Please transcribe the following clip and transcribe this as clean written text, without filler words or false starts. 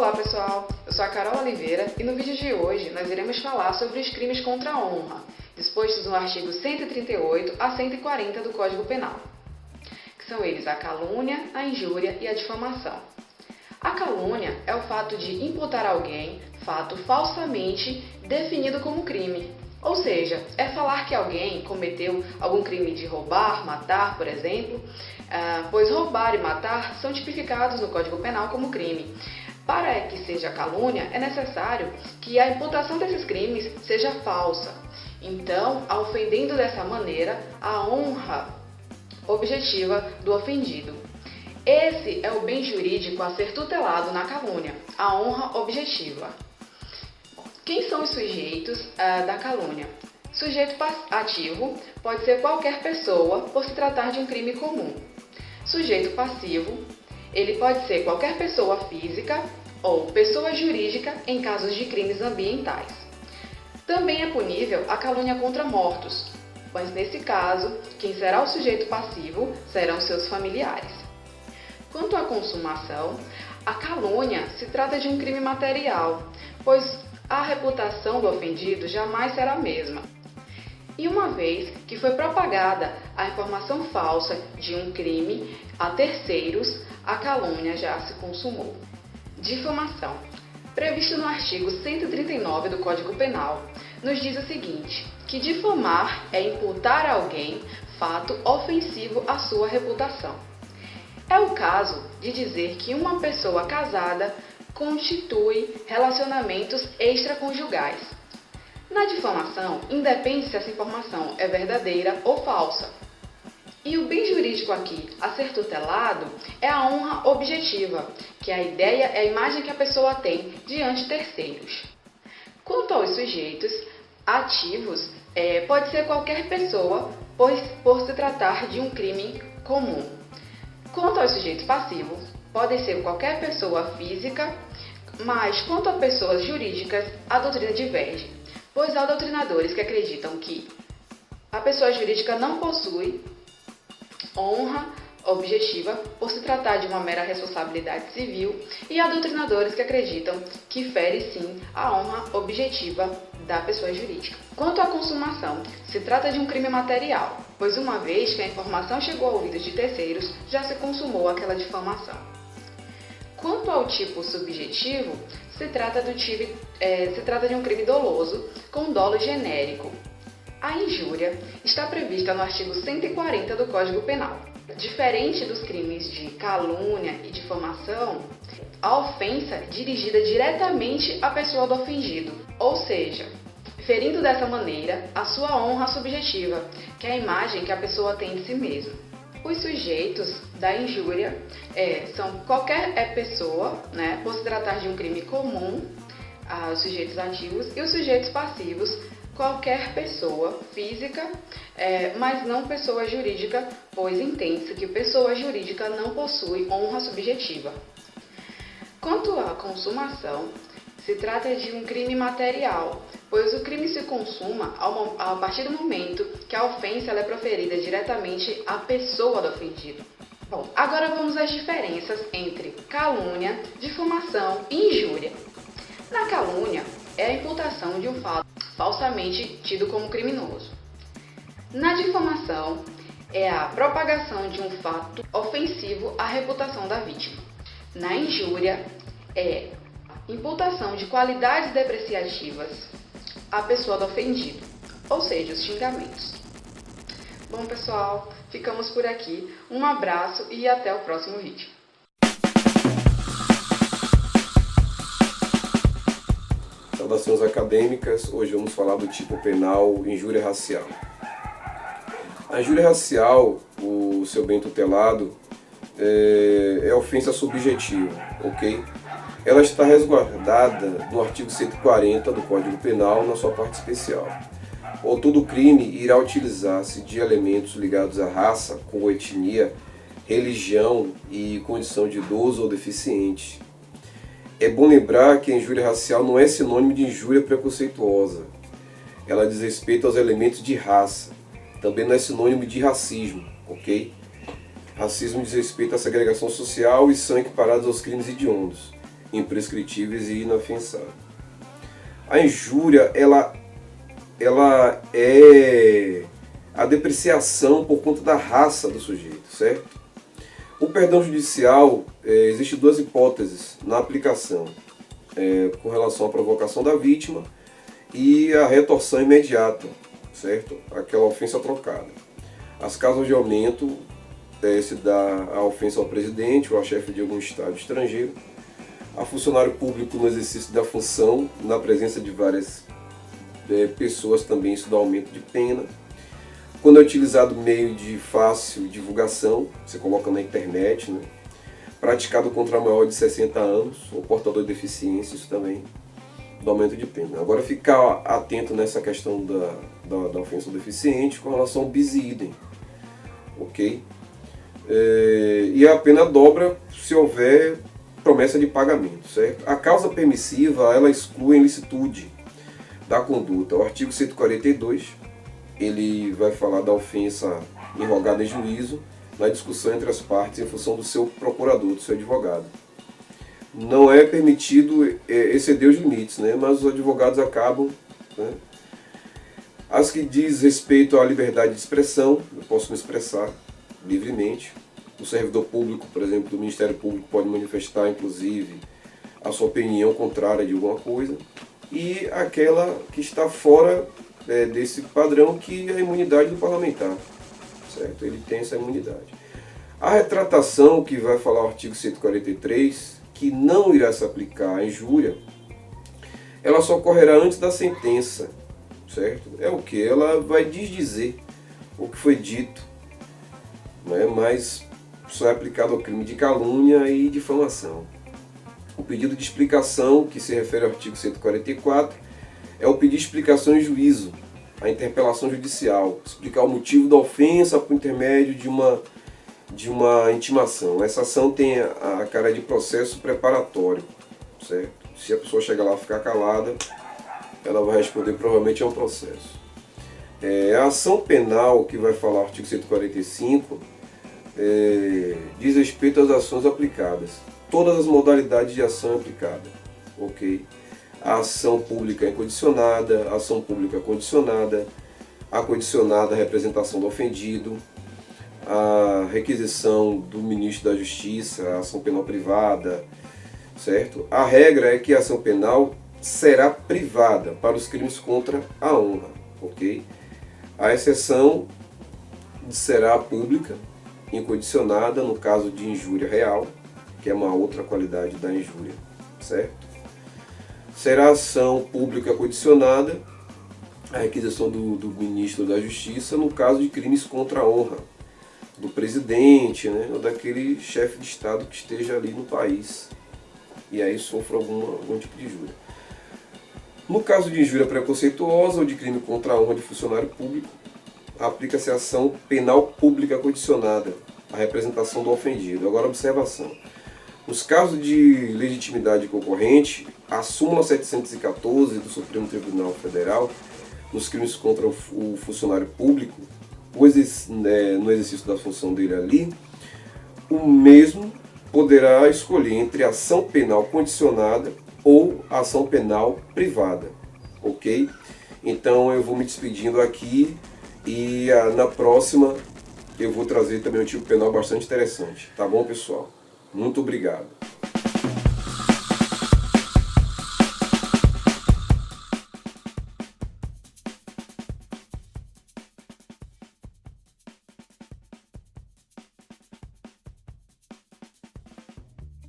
Olá pessoal, eu sou a Carol Oliveira e no vídeo de hoje nós iremos falar sobre os crimes contra a honra, dispostos no artigo 138 a 140 do Código Penal, que são eles a calúnia, a injúria e a difamação. A calúnia é o fato de imputar a alguém fato falsamente definido como crime, ou seja, é falar que alguém cometeu algum crime de roubar, matar, por exemplo, pois roubar e matar são tipificados no Código Penal como crime. Para que seja calúnia, é necessário que a imputação desses crimes seja falsa. Então, ofendendo dessa maneira a honra objetiva do ofendido. Esse é o bem jurídico a ser tutelado na calúnia, a honra objetiva. Quem são os sujeitos da calúnia? Sujeito ativo pode ser qualquer pessoa por se tratar de um crime comum. Sujeito passivo, ele pode ser qualquer pessoa física ou pessoa jurídica em casos de crimes ambientais. Também é punível a calúnia contra mortos, mas nesse caso, quem será o sujeito passivo serão seus familiares. Quanto à consumação, a calúnia se trata de um crime material, pois a reputação do ofendido jamais será a mesma. E uma vez que foi propagada a informação falsa de um crime a terceiros, a calúnia já se consumou. Difamação. Previsto no artigo 139 do Código Penal, nos diz o seguinte, que difamar é imputar a alguém fato ofensivo à sua reputação. É o caso de dizer que uma pessoa casada constitui relacionamentos extraconjugais. Na difamação, independe se essa informação é verdadeira ou falsa. E o bem jurídico aqui a ser tutelado é a honra objetiva, que a ideia é a imagem que a pessoa tem diante de terceiros. Quanto aos sujeitos ativos, pode ser qualquer pessoa, pois por se tratar de um crime comum. Quanto aos sujeitos passivos, podem ser qualquer pessoa física, mas quanto a pessoas jurídicas, a doutrina diverge, pois há doutrinadores que acreditam que a pessoa jurídica não possui honra objetiva por se tratar de uma mera responsabilidade civil e há doutrinadores que acreditam que fere sim a honra objetiva da pessoa jurídica. Quanto à consumação, se trata de um crime material, pois uma vez que a informação chegou a ouvidos de terceiros, já se consumou aquela difamação. Quanto ao tipo subjetivo, se trata de um crime doloso com dolo genérico. A injúria está prevista no artigo 140 do Código Penal. Diferente dos crimes de calúnia e difamação, a ofensa é dirigida diretamente à pessoa do ofendido, ou seja, ferindo dessa maneira a sua honra subjetiva, que é a imagem que a pessoa tem de si mesma. Os sujeitos da injúria são qualquer pessoa, por se tratar de um crime comum, os sujeitos ativos, e os sujeitos passivos, qualquer pessoa física, mas não pessoa jurídica, pois entende-se que pessoa jurídica não possui honra subjetiva. Quanto à consumação, se trata de um crime material, pois o crime se consuma a partir do momento que a ofensa é proferida diretamente à pessoa do ofendido. Bom, agora vamos às diferenças entre calúnia, difamação e injúria. Na calúnia, é a imputação de um fato falsamente tido como criminoso. Na difamação, é a propagação de um fato ofensivo à reputação da vítima. Na injúria, é imputação de qualidades depreciativas à pessoa do ofendido, ou seja, os xingamentos. Bom, pessoal, ficamos por aqui. Um abraço e até o próximo vídeo. Saudações acadêmicas, hoje vamos falar do tipo penal injúria racial. A injúria racial, o seu bem tutelado, é ofensa subjetiva, ok? Ela está resguardada no artigo 140 do Código Penal, na sua parte especial. Ou todo crime irá utilizar-se de elementos ligados à raça, como etnia, religião e condição de idoso ou deficiente. É bom lembrar que a injúria racial não é sinônimo de injúria preconceituosa. Ela diz respeito aos elementos de raça. Também não é sinônimo de racismo, ok? Racismo diz respeito à segregação social e são equiparados aos crimes hediondos. imprescritíveis e inafiançáveis. A injúria, ela é a depreciação por conta da raça do sujeito, certo? O perdão judicial, existem duas hipóteses na aplicação, com relação à provocação da vítima e a retorção imediata, certo? Aquela ofensa trocada. As causas de aumento se dá a ofensa ao presidente ou ao chefe de algum estado estrangeiro, a funcionário público no exercício da função, na presença de várias pessoas também isso dá aumento de pena. Quando é utilizado meio de fácil divulgação, você coloca na internet, né? Praticado contra maior de 60 anos, ou portador de deficiência, isso também dá aumento de pena. Agora ficar atento nessa questão da ofensa ao deficiente com relação ao bis idem, ok? E a pena dobra se houver promessa de pagamento, certo? A causa permissiva, ela exclui a ilicitude da conduta. O artigo 142, ele vai falar da ofensa irrogada em juízo na discussão entre as partes em função do seu procurador, do seu advogado. Não é permitido exceder os limites, né? Mas os advogados acabam, né? As que diz respeito à liberdade de expressão, eu posso me expressar livremente. O servidor público, por exemplo, do Ministério Público pode manifestar, inclusive, a sua opinião contrária de alguma coisa. E aquela que está fora desse padrão, que é a imunidade do parlamentar, certo? Ele tem essa imunidade. A retratação, que vai falar o artigo 143, que não irá se aplicar à injúria, ela só ocorrerá antes da sentença, certo? É o que? Ela vai desdizer o que foi dito, né? Mas só é aplicado ao crime de calúnia e difamação. O pedido de explicação, que se refere ao artigo 144, é o pedir explicação em juízo, a interpelação judicial, explicar o motivo da ofensa por intermédio de uma intimação. Essa ação tem a cara de processo preparatório, certo? Se a pessoa chegar lá e ficar calada, ela vai responder provavelmente a um processo. A ação penal, que vai falar o artigo 145, diz respeito às ações aplicadas. Todas as modalidades de ação aplicada, ok? A ação pública incondicionada, a ação pública condicionada, a condicionada representação do ofendido, a requisição do ministro da Justiça, a ação penal privada, certo? A regra é que a ação penal será privada para os crimes contra a honra, ok? A exceção será pública, incondicionada, no caso de injúria real, que é uma outra qualidade da injúria, certo? Será ação pública condicionada, a requisição do ministro da Justiça, no caso de crimes contra a honra do presidente, né, ou daquele chefe de Estado que esteja ali no país, e aí sofra algum tipo de injúria. No caso de injúria preconceituosa ou de crime contra a honra de funcionário público, aplica-se a ação penal pública condicionada, a representação do ofendido. Agora, observação. Nos casos de legitimidade concorrente, a súmula 714 do Supremo Tribunal Federal, nos crimes contra o funcionário público, no exercício da função dele ali, o mesmo poderá escolher entre ação penal condicionada ou ação penal privada, ok? Então eu vou me despedindo aqui e na próxima eu vou trazer também um tipo penal bastante interessante, tá bom, pessoal? Muito obrigado.